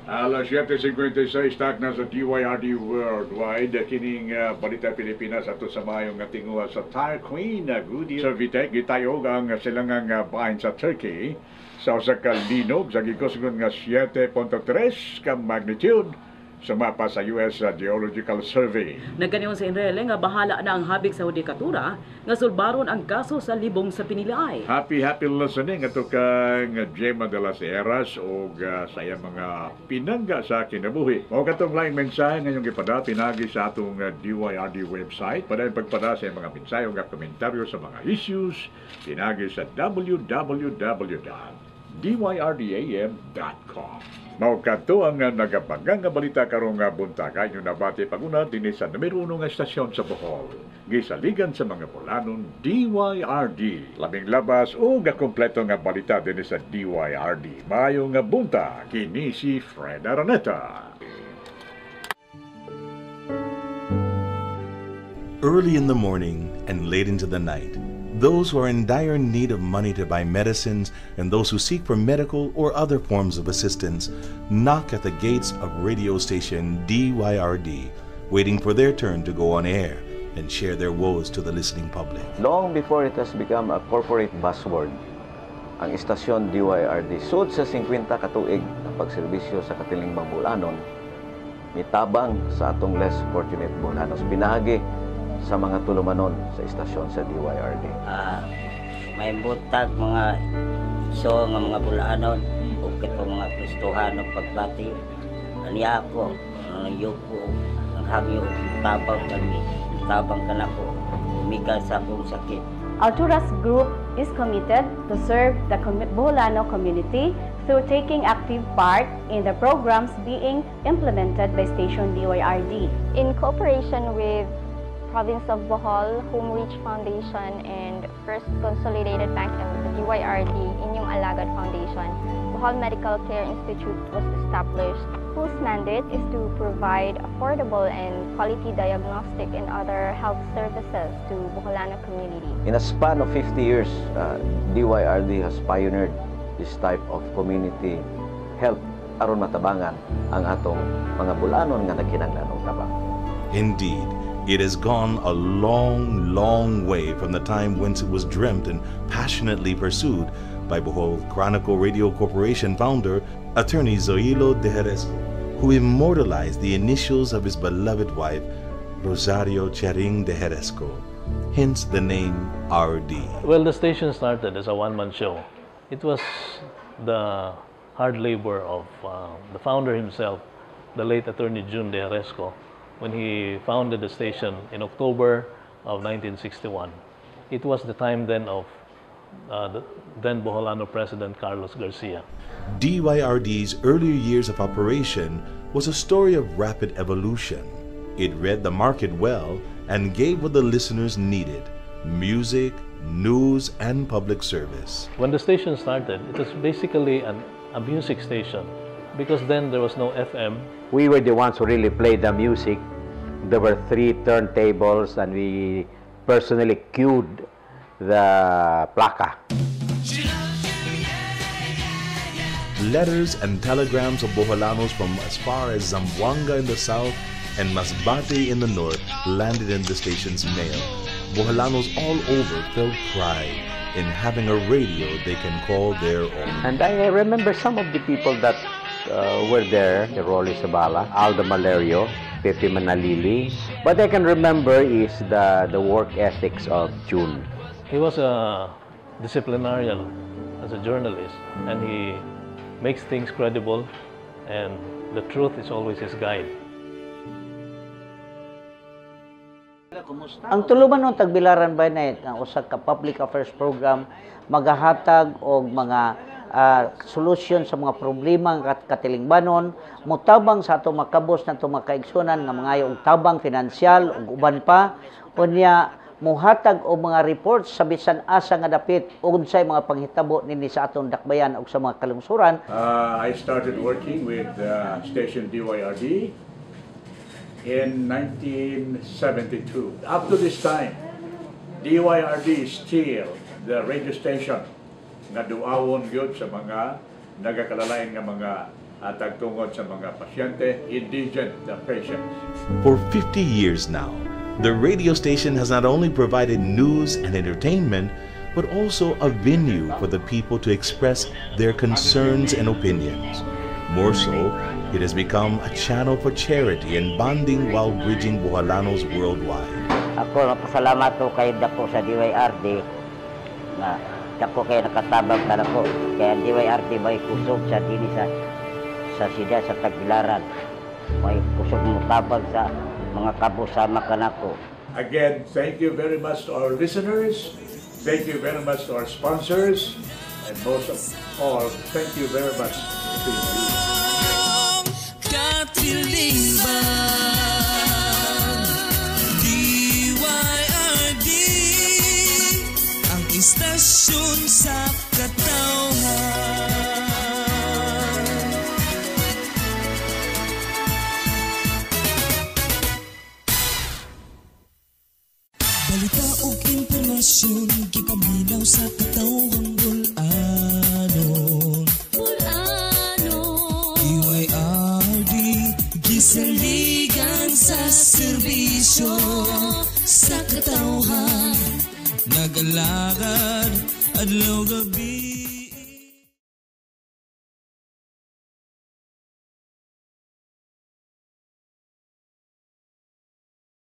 Alas 7:56 tak na sa DYRD Worldwide kining Balita Pilipinas ato sa mayong nga tinguha sa Tire Queen Goodyear sa Vitek gitayog ang silangang bahin sa Turkey sa usa ka linog sa gikosgon nga 7.3 ka magnitude sa mapa sa US Geological Survey. Nagkaniyon sa Enrele nga bahala na ang habig sa hudikatura nga sulbaron ang kaso sa libong sa Pinilay. Happy listening ato kang Gemma de las Heras o sa iyang mga pinangga sa kinabuhi. Mao katong laing mensahe ngayong ipada pinagi sa atong DYRD website para pagpada sa mga mensahe o komentaryo sa mga issues pinagi sa www.dyrDam.com. Mao kadto ang nagapagang nga balita karong buntaga inyo nabati paguna dinhi sa numero 1 nga estasyon sa Bohol. Gisaligan sa mga Bolanon DYRD. Labing labas o nga kompleto nga balita dinhi sa DYRD. Mayo nga bunta kini si Fred Araneta. Early in the morning and late into the night, those who are in dire need of money to buy medicines and those who seek for medical or other forms of assistance knock at the gates of radio station DYRD, waiting for their turn to go on air and share their woes to the listening public. Long before it has become a corporate buzzword, ang istasyon DYRD sud sa 50 katuig ang pagserbisyo sa katilingbang Bulanon, mitabang sa atong less fortunate Bulanos, pinagi sa mga tulumanon sa istasyon sa DYRD. May butag mga iso nga mga Bulanon o kito mga Kristohano pagbati. Aniya ako, ang yuko, ang hangyo, tabang kanako, umigal sa akong sakit. Alturas Group is committed to serve the Boholano community through taking active part in the programs being implemented by Station DYRD. In cooperation with Province of Bohol, Home Reach Foundation, and First Consolidated Bank and the DYRD, Inyong Alagad Foundation, Bohol Medical Care Institute was established, whose mandate is to provide affordable and quality diagnostic and other health services to Boholano community. In a span of 50 years, DYRD has pioneered this type of community health aron matabangan ang atong mga Bulanon nga nagkinahanglan og tabang. Indeed, it has gone a long way from the time whence it was dreamt and passionately pursued by Bohol Chronicle Radio Corporation founder, attorney Zoilo de Heresco, who immortalized the initials of his beloved wife, Rosario Charing de Heresco, hence the name RD. Well, the station started as a one-man show. It was the hard labor of the founder himself, the late attorney June de Heresco, when he founded the station in October of 1961. It was the time then of the then Boholano President Carlos Garcia. DYRD's earlier years of operation was a story of rapid evolution. It read the market well and gave what the listeners needed: music, news, and public service. When the station started, it was basically a music station because then there was no FM. We were the ones who really played the music. There were 3 turntables and we personally cued the plaka. Letters and telegrams of Boholanos from as far as Zamboanga in the south and Masbate in the north landed in the station's mail. Boholanos all over felt pride in having a radio they can call their own. And I remember some of the people that were there, Rolly Sabala, Aldo Malerio, Pepe Manalili. What I can remember is the work ethics of June. He was a disciplinarian as a journalist, and he makes things credible, and the truth is always his guide. Ang tuluman ng Tagbilaran by Night, ang usa ka public affairs program, magahatag og mga solusyon sa mga problema nga katilingbanon, mutabang sa ato makabos na itong makaigsunan nga mga og tabang finansyal ug uban pa, unya muhatag og mga reports sa bisan asa nga dapit ug unsay mga panghitabo nini sa atong dakbayan ug sa mga kalungsuran. I started working with station DYRD in 1972. Up to this time, DYRD is still the radio station nga duawon gyud sa mga nagakalalain nga mga at tungkol sa mga pasyente, indigent patients. For 50 years now, the radio station has not only provided news and entertainment, but also a venue for the people to express their concerns and opinions. More so, it has become a channel for charity and bonding while bridging Boholanos worldwide. Ako napasalamat ko kay dako sa DYRD na dako kay nakatabang ka nako. Kaya DYRD may kusog sa dini sa sida sa Tagbilaran. May kusog mo tabang sa mga kabusama kanako. Again, thank you very much to our listeners. Thank you very much to our sponsors. And most of all, thank you very much to you. DYRD, ang istasyon sa katawhan. Balita o impormasyon, gipaminaw sa katawhang bulanon. DYRD, gisaligan sa serbisyo sa katawhan. Nagalakad adlaw gabi.